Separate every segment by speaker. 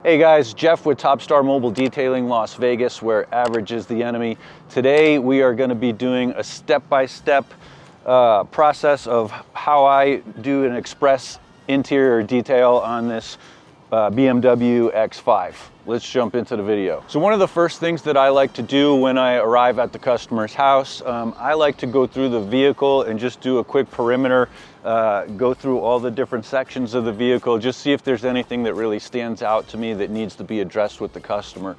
Speaker 1: Hey guys, Jeff with Top Star Mobile Detailing Las Vegas, where average is the enemy. Today we are going to be doing a step-by-step process of how I do an express interior detail on this BMW X5. Let's jump into the video. So one of the first things that I like to do when I arrive at the customer's house, I like to go through the vehicle and just do a quick perimeter, go through all the different sections of the vehicle, just see if there's anything that really stands out to me that needs to be addressed with the customer.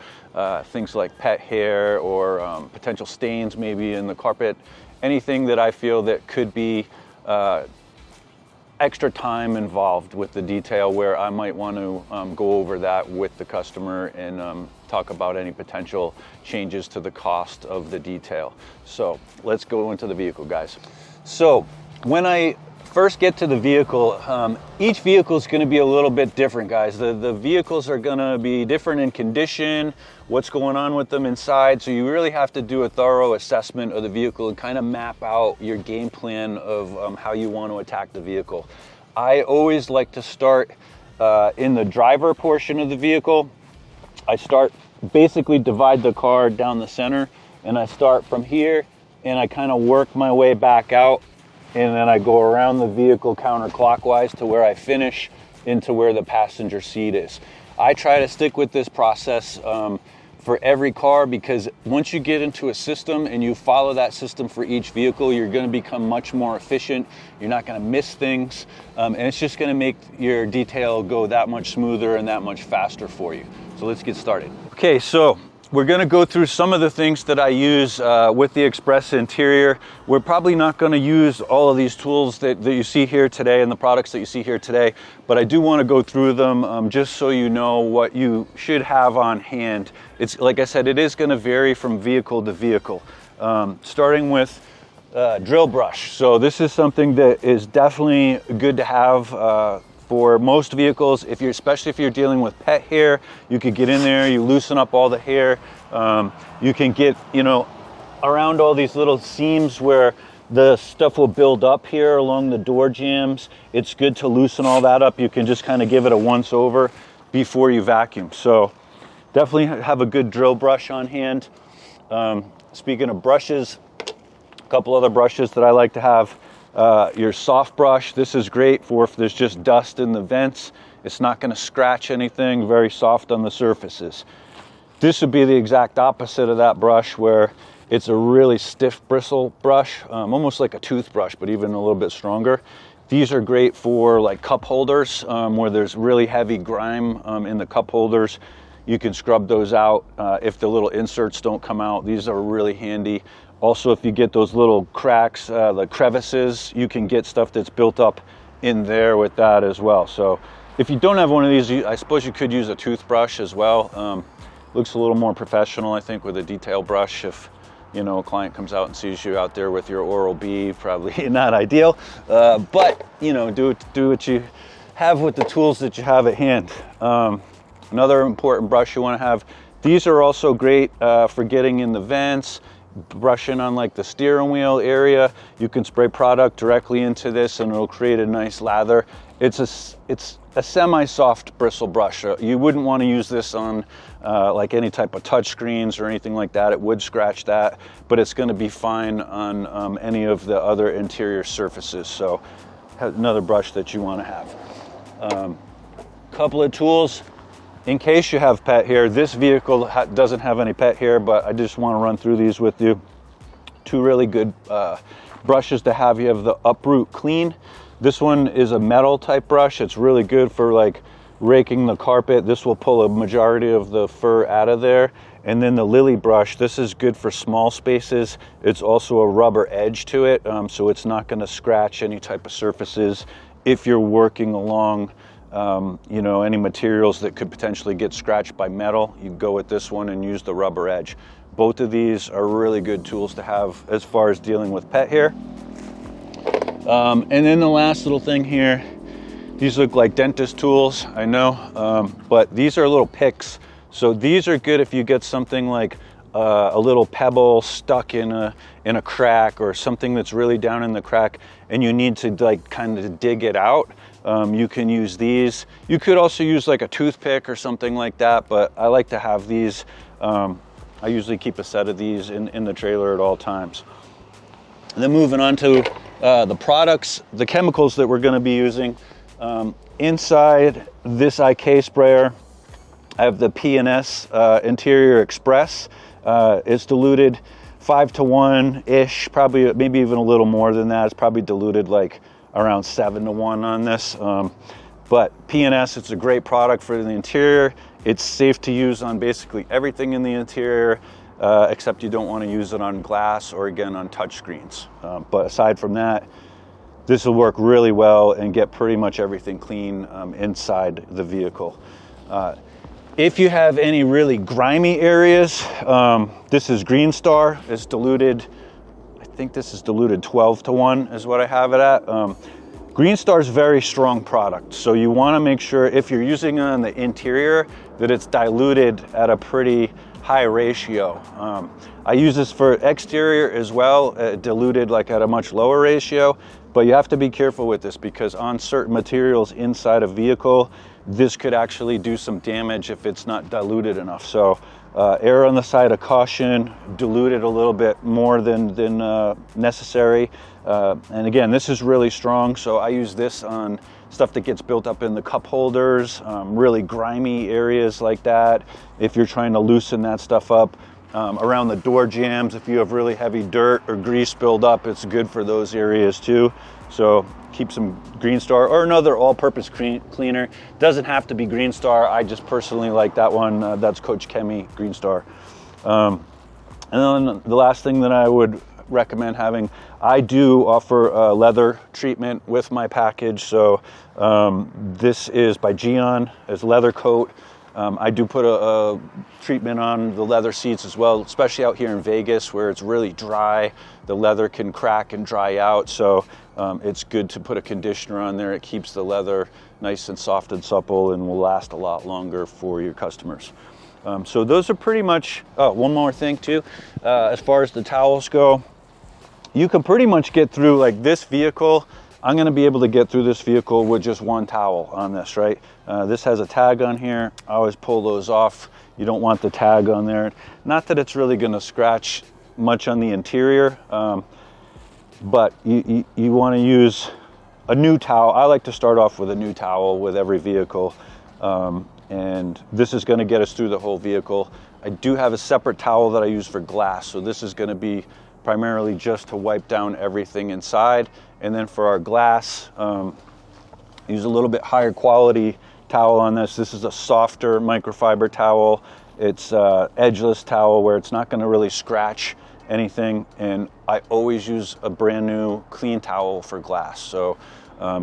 Speaker 1: Things like pet hair or potential stains maybe in the carpet, anything that I feel that could be extra time involved with the detail where I might want to go over that with the customer and talk about any potential changes to the cost of the detail. So let's go into the vehicle, guys. So when I first get to the vehicle, each vehicle is going to be a little bit different, guys. The vehicles are going to be different in condition, what's going on with them inside, so you really have to do a thorough assessment of the vehicle and kind of map out your game plan of how you want to attack the vehicle. I always like to start in the driver portion of the vehicle. I basically divide the car down the center, and I start from here and I kind of work my way back out, and then I go around the vehicle counterclockwise to where I finish into where the passenger seat is. I try to stick with this process for every car, because once you get into a system and you follow that system for each vehicle, you're going to become much more efficient. You're not going to miss things, and it's just going to make your detail go that much smoother and that much faster for you. So let's get started. Okay, so we're going to go through some of the things that I use with the Express interior. We're probably not going to use all of these tools that you see here today and the products that you see here today, but I do want to go through them just so you know what you should have on hand. It's like I said, it is going to vary from vehicle to vehicle. Starting with drill brush. So this is something that is definitely good to have for most vehicles. Especially if you're dealing with pet hair, you could get in there, you loosen up all the hair. You can get, around all these little seams where the stuff will build up here along the door jambs. It's good to loosen all that up. You can just kind of give it a once over before you vacuum. So definitely have a good drill brush on hand. Speaking of brushes, a couple other brushes that I like to have. Your soft brush, this is great for if there's just dust in the vents. It's not going to scratch anything, very soft on the surfaces. This would be the exact opposite of that brush, where it's a really stiff bristle brush, almost like a toothbrush, but even a little bit stronger. These are great for like cup holders, where there's really heavy grime in the cup holders. You can scrub those out if the little inserts don't come out. These are really handy. Also, if you get those little cracks, the crevices, you can get stuff that's built up in there with that as well. So if you don't have one of these, I suppose you could use a toothbrush as well. Looks a little more professional, I think, with a detail brush. If a client comes out and sees you out there with your Oral-B, probably not ideal. But do what you have with the tools that you have at hand. Another important brush you want to have. These are also great for getting in the vents, brushing on like the steering wheel area. You can spray product directly into this and it'll create a nice lather. It's a semi-soft bristle brush. You wouldn't want to use this on like any type of touch screens or anything like that. It would scratch that, but it's going to be fine on any of the other interior surfaces. So another brush that you want to have. Couple of tools in case you have pet hair. This vehicle doesn't have any pet hair, but I just want to run through these with you. Two really good brushes to have. You have the Uproot Clean. This one is a metal type brush. It's really good for like raking the carpet. This will pull a majority of the fur out of there. And then the Lily brush, this is good for small spaces. It's also a rubber edge to it, so it's not going to scratch any type of surfaces if you're working along any materials that could potentially get scratched by metal. You go with this one and use the rubber edge. Both of these are really good tools to have as far as dealing with pet hair. And then the last little thing here, these look like dentist tools, I know, but these are little picks. So these are good if you get something like a little pebble stuck in a crack, or something that's really down in the crack and you need to like kind of dig it out. you can use these. You could also use like a toothpick or something like that, but I like to have these. I usually keep a set of these in the trailer at all times. And then moving on to the products, the chemicals that we're going to be using. Inside this IK sprayer, I have the P&S Interior Express. It's diluted 5-to-1-ish, probably maybe even a little more than that. It's probably diluted like around 7-to-1 on this. But P&S, it's a great product for the interior. It's safe to use on basically everything in the interior, except you don't want to use it on glass or again on touchscreens. But aside from that, this will work really well and get pretty much everything clean inside the vehicle. If you have any really grimy areas, this is Green Star. It's diluted, I think this is diluted 12-to-1 is what I have it at. Green Star is a very strong product, so you want to make sure if you're using it on the interior that it's diluted at a pretty high ratio. I use this for exterior as well, diluted like at a much lower ratio, but you have to be careful with this because on certain materials inside a vehicle, this could actually do some damage if it's not diluted enough. So err on the side of caution, dilute it a little bit more than necessary. And again, this is really strong, so I use this on stuff that gets built up in the cup holders, really grimy areas like that. If you're trying to loosen that stuff up, around the door jambs, if you have really heavy dirt or grease build up, it's good for those areas too. So keep some Green Star or another all-purpose cleaner. Doesn't have to be Green Star. I just personally like that one. That's Coach Chemi Green Star. And then the last thing that I would recommend having, I do offer a leather treatment with my package. So this is by Geon, it's leather coat. I do put a treatment on the leather seats as well, especially out here in Vegas where it's really dry. The leather can crack and dry out, so it's good to put a conditioner on there. It keeps the leather nice and soft and supple and will last a lot longer for your customers. So those are pretty much, one more thing too, as far as the towels go, you can pretty much get through like this vehicle. I'm gonna be able to get through this vehicle with just one towel on this, right? This has a tag on here. I always pull those off. You don't want the tag on there. Not that it's really gonna scratch much on the interior, but you wanna use a new towel. I like to start off with a new towel with every vehicle, and this is gonna get us through the whole vehicle. I do have a separate towel that I use for glass, so this is gonna be primarily just to wipe down everything inside. And then for our glass, use a little bit higher quality towel on this. This is a softer microfiber towel. It's edgeless towel where it's not gonna really scratch anything. And I always use a brand new clean towel for glass. So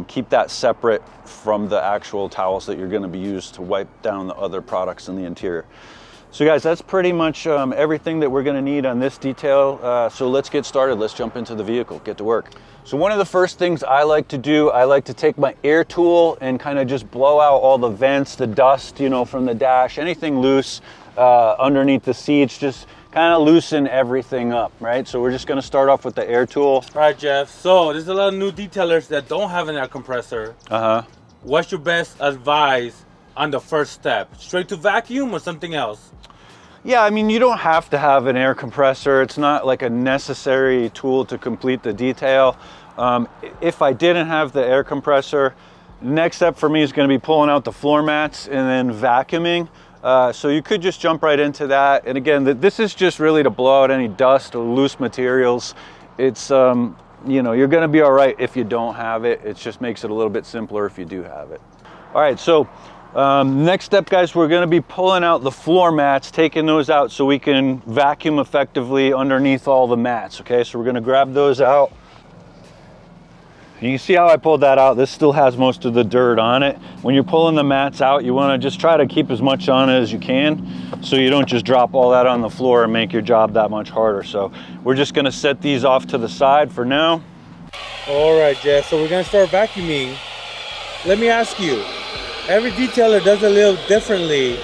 Speaker 1: keep that separate from the actual towels that you're gonna be used to wipe down the other products in the interior. So guys, that's pretty much everything that we're gonna need on this detail. So let's get started. Let's jump into the vehicle, get to work. So one of the first things I like to do, I like to take my air tool and kind of just blow out all the vents, the dust, you know, from the dash, anything loose underneath the seats, just kind of loosen everything up, right? So we're just gonna start off with the air tool.
Speaker 2: All right, Jeff. So there's a lot of new detailers that don't have an air compressor. What's your best advice on the first step? Straight to vacuum or something else?
Speaker 1: Yeah, I mean, you don't have to have an air compressor. It's not like a necessary tool to complete the detail. If I didn't have the air compressor, next step for me is going to be pulling out the floor mats and then vacuuming. So you could just jump right into that. And again, this is just really to blow out any dust or loose materials. It's, you know, you're going to be all right if you don't have it. It just makes it a little bit simpler if you do have it. All right, so next step, guys, we're going to be pulling out the floor mats, taking those out so we can vacuum effectively underneath all the mats. Okay, so we're going to grab those out. You can see how I pulled that out. This still has most of the dirt on it. When you're pulling the mats out, you want to just try to keep as much on it as you can so you don't just drop all that on the floor and make your job that much harder. So we're just going to set these off to the side for now.
Speaker 2: All right, Jeff, so we're going to start vacuuming. Let me ask you, every detailer does it a little differently.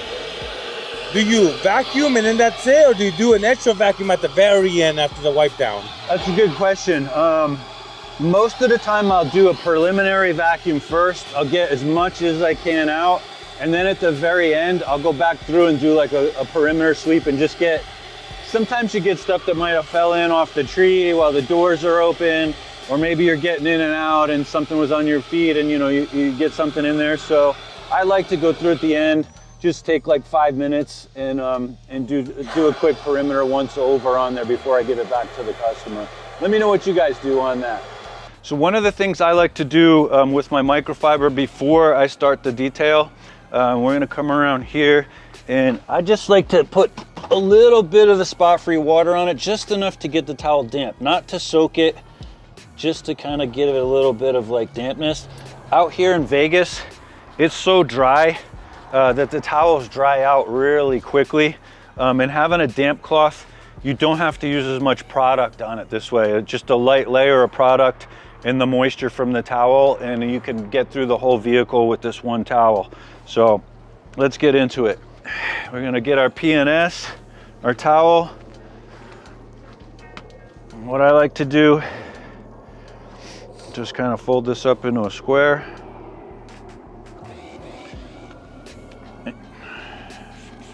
Speaker 2: Do you vacuum and then that's it, or do you do an extra vacuum at the very end after the wipe down?
Speaker 1: That's a good question. Most of the time I'll do a preliminary vacuum first. I'll get as much as I can out. And then at the very end, I'll go back through and do like a perimeter sweep and just get, sometimes you get stuff that might have fell in off the tree while the doors are open, or maybe you're getting in and out and something was on your feet and you get something in there. So I like to go through at the end, just take like 5 minutes and do a quick perimeter once over on there before I give it back to the customer. Let me know what you guys do on that. So one of the things I like to do with my microfiber before I start the detail, we're gonna come around here, and I just like to put a little bit of the spot-free water on it, just enough to get the towel damp, not to soak it, just to kind of give it a little bit of like dampness. Out here in Vegas, it's so dry that the towels dry out really quickly, and having a damp cloth, you don't have to use as much product on it this way. Just a light layer of product and the moisture from the towel, and you can get through the whole vehicle with this one towel. So let's get into it. We're gonna get our PNS, our towel. And what I like to do, just kind of fold this up into a square. And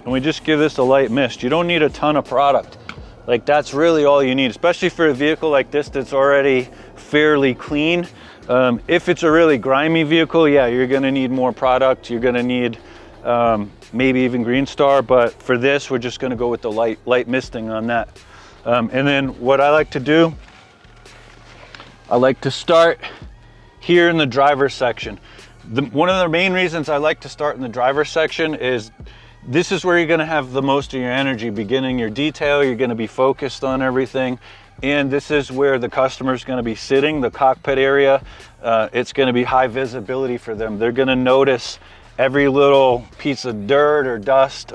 Speaker 1: we just give this a light mist. You don't need a ton of product. Like, that's really all you need, especially for a vehicle like this that's already fairly clean. If it's a really grimy vehicle, yeah, you're gonna need more product. You're gonna need maybe even Green Star, but for this, we're just gonna go with the light misting on that. And then what I like to do, I like to start here in the driver's section. One of the main reasons I like to start in the driver's section is this is where you're gonna have the most of your energy. Beginning your detail, you're gonna be focused on everything. And this is where the customer's gonna be sitting, the cockpit area. It's gonna be high visibility for them. They're gonna notice every little piece of dirt or dust.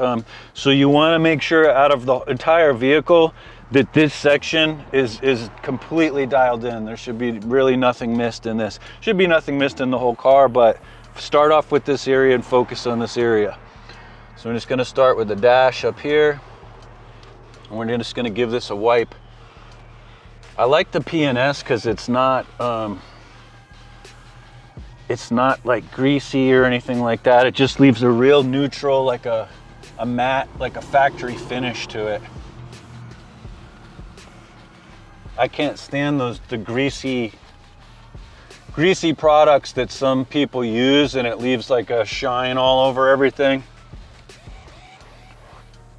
Speaker 1: So you wanna make sure out of the entire vehicle that this section is completely dialed in. There should be really nothing missed in this. Should be nothing missed in the whole car, but start off with this area and focus on this area. So I'm just gonna start with the dash up here, and we're just gonna give this a wipe. I like the PNS because it's not like greasy or anything like that. It just leaves a real neutral, like a matte, like a factory finish to it. I can't stand the greasy products that some people use, and it leaves like a shine all over everything.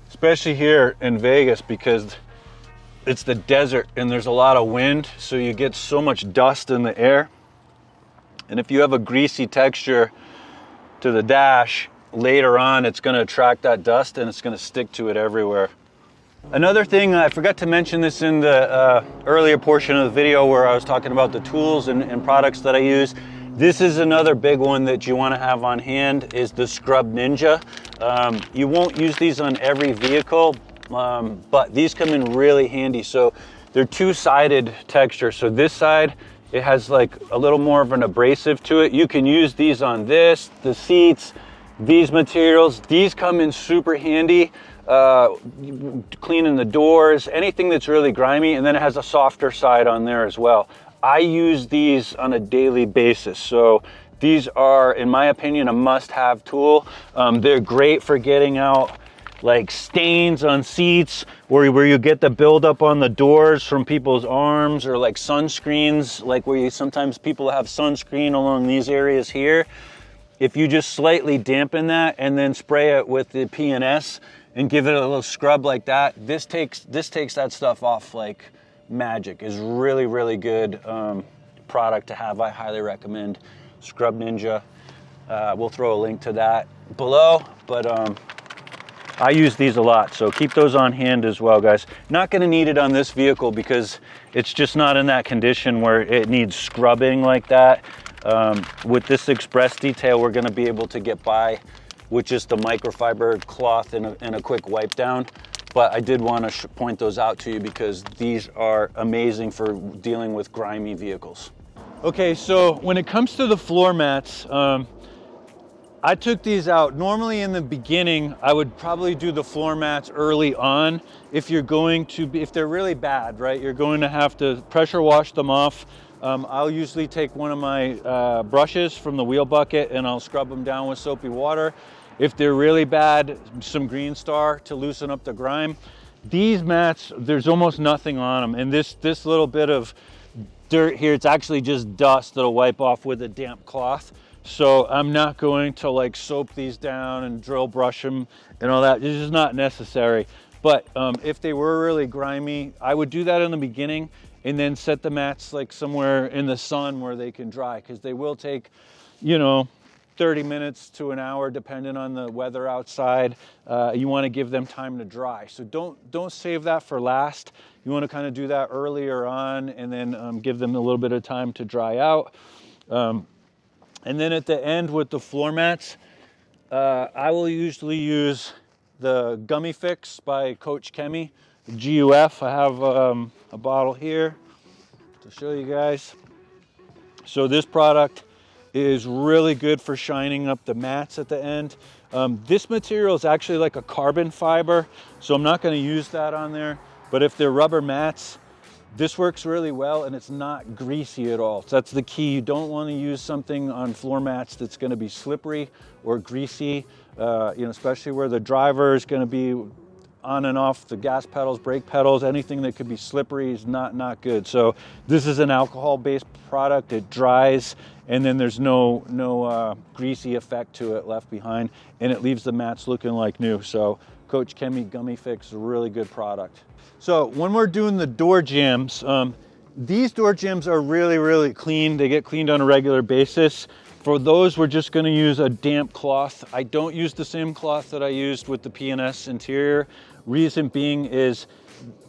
Speaker 1: Especially here in Vegas, because it's the desert and there's a lot of wind, so you get so much dust in the air. And if you have a greasy texture to the dash, later on it's going to attract that dust and it's going to stick to it everywhere. Another thing, I forgot to mention this in the earlier portion of the video where I was talking about the tools and products that I use. This is another big one that you want to have on hand, is the Scrub Ninja. You won't use these on every vehicle, but these come in really handy. So they're two-sided texture. So this side, it has like a little more of an abrasive to it. You can use these on this, the seats, these materials. These come in super handy, cleaning the doors, anything that's really grimy. And then it has a softer side on there as well. I use these on a daily basis. So these are, in my opinion, a must-have tool. They're great for getting out like stains on seats, where you get the buildup on the doors from people's arms, or like sunscreens, like where sometimes people have sunscreen along these areas here. If you just slightly dampen that and then spray it with the PNS and give it a little scrub like that, this takes that stuff off like magic. Is really, really good product to have. I highly recommend Scrub Ninja. We'll throw a link to that below, but I use these a lot, so keep those on hand as well, guys. Not going to need it on this vehicle because it's just not in that condition where it needs scrubbing like that. With this express detail, we're going to be able to get by with just the microfiber cloth and a quick wipe down. But I did want to point those out to you because these are amazing for dealing with grimy vehicles. Okay, so when it comes to the floor mats, I took these out. Normally in the beginning, I would probably do the floor mats early on. If they're really bad, right? You're going to have to pressure wash them off I'll usually take one of my brushes from the wheel bucket and I'll scrub them down with soapy water. If they're really bad, some Green Star to loosen up the grime. These mats, there's almost nothing on them, and this little bit of dirt here, it's actually just dust that'll wipe off with a damp cloth. So I'm not going to like soap these down and drill brush them and all that. It's just not necessary. But if they were really grimy, I would do that in the beginning and then set the mats like somewhere in the sun where they can dry, because they will take, you know, 30 minutes to an hour depending on the weather outside. You want to give them time to dry. So don't save that for last. You want to kind of do that earlier on and then give them a little bit of time to dry out. And then at the end with the floor mats, I will usually use the Gummy Fix by Coach Chemi, GUF. I have a bottle here to show you guys. So this product is really good for shining up the mats at the end. This material is actually like a carbon fiber, so I'm not going to use that on there. But if they're rubber mats, this works really well and it's not greasy at all. So that's the key. You don't want to use something on floor mats that's going to be slippery or greasy, you know, especially where the driver is going to be on and off the gas pedals, brake pedals. Anything that could be slippery is not good. So this is an alcohol-based product. It dries and then there's no greasy effect to it left behind, and it leaves the mats looking like new. So Coach Chemi Gummy Fix is a really good product. So when we're doing the door jambs, these door jambs are really clean. They get cleaned on a regular basis. For those, we're just going to use a damp cloth. I don't use the same cloth that I used with the P&S interior. Reason being is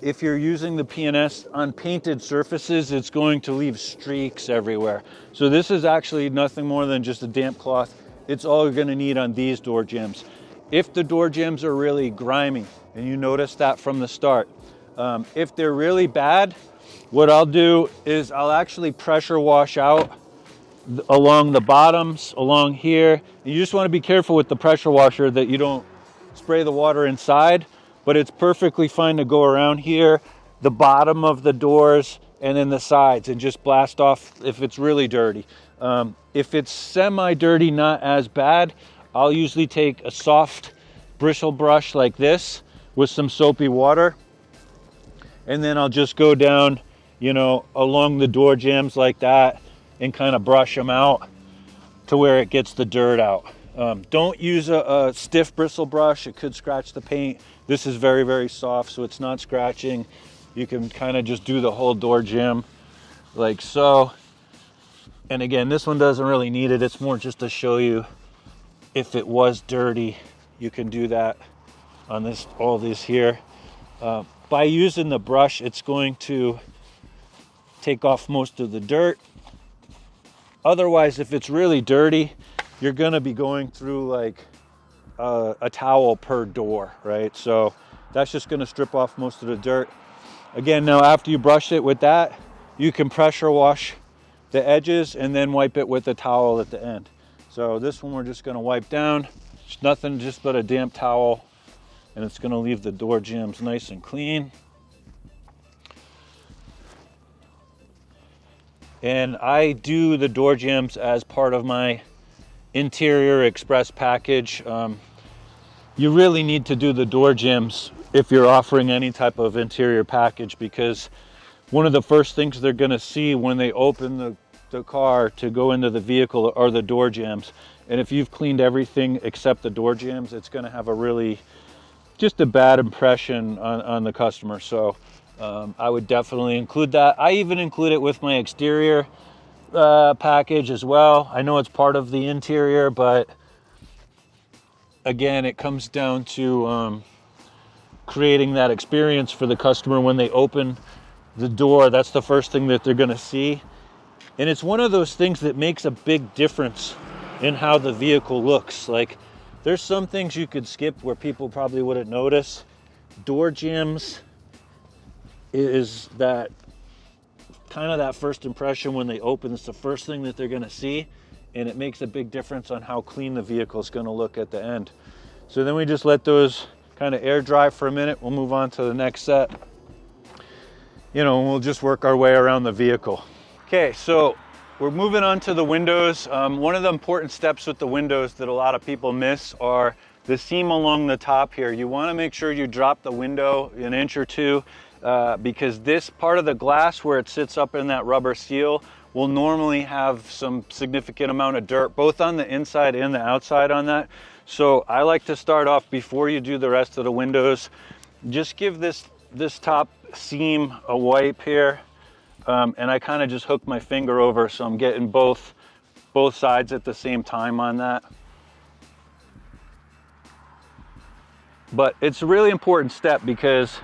Speaker 1: if you're using the P&S on painted surfaces, it's going to leave streaks everywhere. So this is actually nothing more than just a damp cloth. It's all you're going to need on these door jambs. If the door jambs are really grimy, and you notice that from the start, if they're really bad, what I'll do is I'll actually pressure wash out along the bottoms, along here. You just want to be careful with the pressure washer that you don't spray the water inside, but it's perfectly fine to go around here, the bottom of the doors, and then the sides, and just blast off if it's really dirty. If it's semi-dirty, not as bad, I'll usually take a soft bristle brush like this with some soapy water, and then I'll just go down, you know, along the door jambs like that and kind of brush them out to where it gets the dirt out. Don't use a stiff bristle brush. It could scratch the paint. This is very soft, so it's not scratching. You can kind of just do the whole door jamb like so. And again, this one doesn't really need it. It's more just to show you if it was dirty, you can do that on this, all this here. By using the brush, it's going to take off most of the dirt. Otherwise, if it's really dirty, you're going to be going through like a towel per door, right? So that's just going to strip off most of the dirt. Again, now after you brush it with that, you can pressure wash the edges and then wipe it with a towel at the end. So this one we're just going to wipe down. It's nothing just but a damp towel, and it's going to leave the door jambs nice and clean. And I do the door jambs as part of my interior express package. You really need to do the door jambs if you're offering any type of interior package, because one of the first things they're going to see when they open the car to go into the vehicle are the door jambs. And if you've cleaned everything except the door jambs, it's going to have a really just a bad impression on the customer. So I would definitely include that. I even include it with my exterior package as well. I know it's part of the interior, but again, it comes down to creating that experience for the customer when they open the door. That's the first thing that they're going to see. And it's one of those things that makes a big difference in how the vehicle looks. Like, there's some things you could skip where people probably wouldn't notice. Door jambs is that kind of that first impression when they open. It's the first thing that they're going to see, and it makes a big difference on how clean the vehicle is going to look at the end. So then we just let those kind of air dry for a minute. We'll move on to the next set. You know, and we'll just work our way around the vehicle. Okay, so we're moving on to the windows. One of the important steps with the windows that a lot of people miss are the seam along the top here. You want to make sure you drop the window an inch or two because this part of the glass where it sits up in that rubber seal will normally have some significant amount of dirt, both on the inside and the outside on that. So I like to start off before you do the rest of the windows. Just give this top seam a wipe here. And I kind of just hook my finger over so I'm getting both sides at the same time on that. But it's a really important step because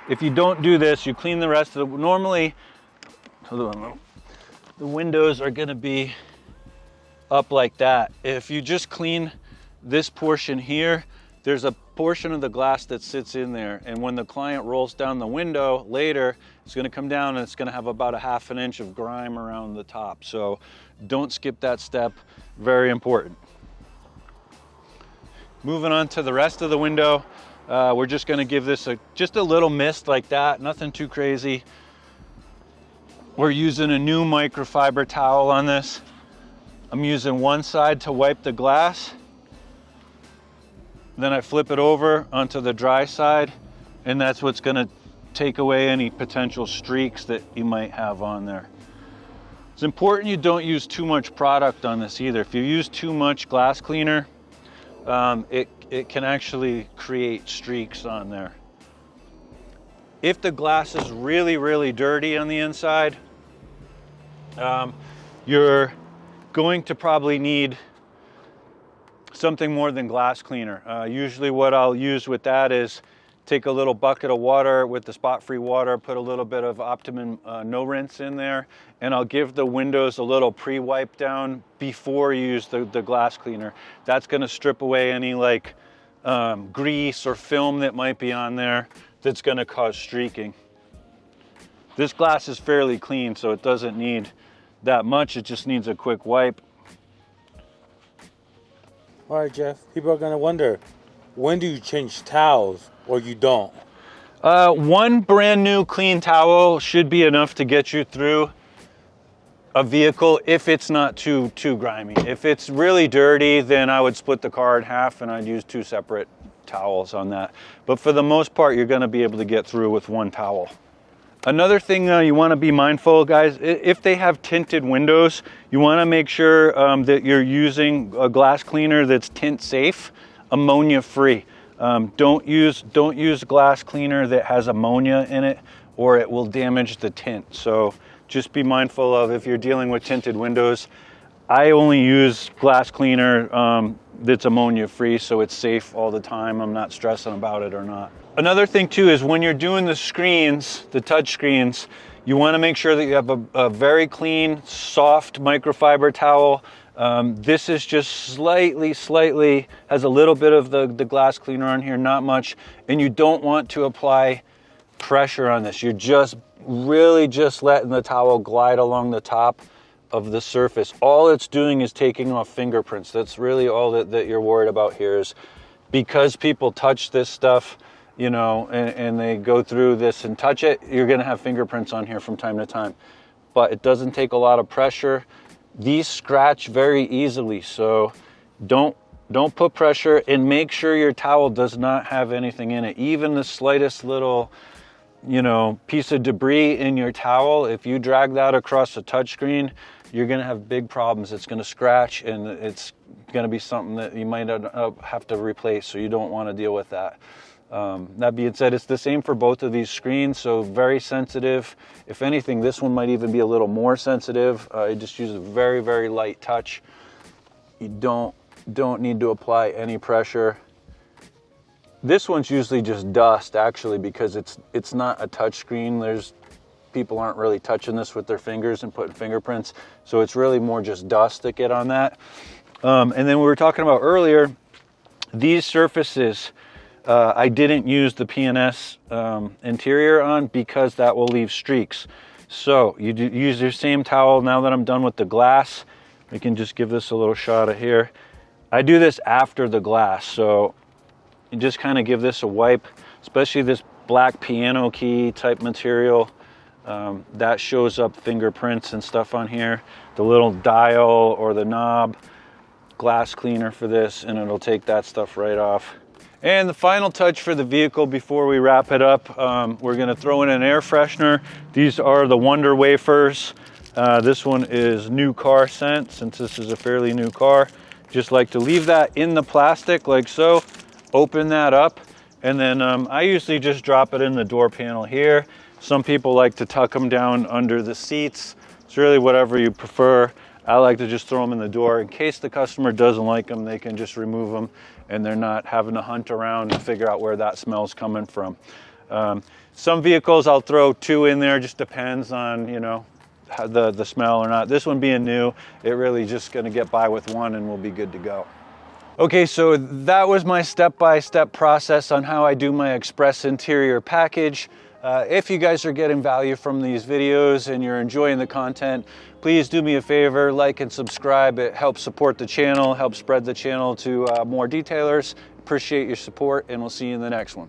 Speaker 1: if you don't do this, you clean the rest of the, normally the windows are going to be up like that. If you just clean this portion here, there's a portion of the glass that sits in there, and when the client rolls down the window later, it's going to come down and it's going to have about a ½ inch of grime around the top. So don't skip that step, very important. Moving on to the rest of the window, we're just going to give this just a little mist like that, nothing too crazy. We're using a new microfiber towel on this. I'm using one side to wipe the glass. Then I flip it over onto the dry side, and that's what's going to take away any potential streaks that you might have on there. It's important you don't use too much product on this either. If you use too much glass cleaner, it can actually create streaks on there. If the glass is really, really dirty on the inside, you're going to probably need something more than glass cleaner. Usually what I'll use with that is take a little bucket of water with the spot-free water, put a little bit of Optimum no rinse in there, and I'll give the windows a little pre-wipe down before you use the glass cleaner. That's going to strip away any like grease or film that might be on there that's going to cause streaking. This glass is fairly clean, so it doesn't need that much. It just needs a quick wipe.
Speaker 2: All right, Jeff, people are going to wonder, when do you change towels or you don't?
Speaker 1: One brand new clean towel should be enough to get you through a vehicle if it's not too grimy. If it's really dirty, then I would split the car in half and I'd use 2 separate towels on that. But for the most part, you're going to be able to get through with one towel. Another thing you want to be mindful, guys, if they have tinted windows, you want to make sure that you're using a glass cleaner that's tint safe, ammonia free. Don't use glass cleaner that has ammonia in it, or it will damage the tint. So just be mindful of, if you're dealing with tinted windows, I only use glass cleaner that's ammonia free, so it's safe all the time. I'm not stressing about it or not. Another thing too is when you're doing the screens, the touch screens, you want to make sure that you have a very clean, soft microfiber towel. This is just slightly, has a little bit of the glass cleaner on here, not much. And you don't want to apply pressure on this. You're just really just letting the towel glide along the top of the surface. All it's doing is taking off fingerprints. That's really all that you're worried about here, is because people touch this stuff, you know, and they go through this and touch it, you're going to have fingerprints on here from time to time. But it doesn't take a lot of pressure. These scratch very easily, so don't put pressure, and make sure your towel does not have anything in it. Even the slightest little, you know, piece of debris in your towel, if you drag that across the touchscreen, you're going to have big problems. It's going to scratch, and it's going to be something that you might have to replace, so you don't want to deal with that. That being said, it's the same for both of these screens, so very sensitive. If anything, this one might even be a little more sensitive. I just use a very, very light touch. You don't need to apply any pressure. This one's usually just dust, actually, because it's not a touch screen. People aren't really touching this with their fingers and putting fingerprints, so it's really more just dust that get on that. And then we were talking about earlier, these surfaces, I didn't use the PNS interior on because that will leave streaks. So you use your same towel. Now that I'm done with the glass, we can just give this a little shot of here. I do this after the glass, so you just kind of give this a wipe, especially this black piano key type material. That shows up fingerprints and stuff on here. The little dial or the knob, glass cleaner for this, and it'll take that stuff right off. And the final touch for the vehicle before we wrap it up, we're going to throw in an air freshener. These are the Wonder Wafers. This one is new car scent, since this is a fairly new car. Just like to leave that in the plastic like so, open that up, and then I usually just drop it in the door panel here. Some people like to tuck them down under the seats. It's really whatever you prefer. I like to just throw them in the door. In case the customer doesn't like them, they can just remove them and they're not having to hunt around and figure out where that smell's coming from. Some vehicles I'll throw 2 in there, just depends on, you know, the smell or not. This one being new, it really just gonna get by with 1 and we'll be good to go. Okay, so that was my step-by-step process on how I do my express interior package. If you guys are getting value from these videos and you're enjoying the content, please do me a favor, like and subscribe. It helps support the channel, helps spread the channel to more detailers. Appreciate your support, and we'll see you in the next one.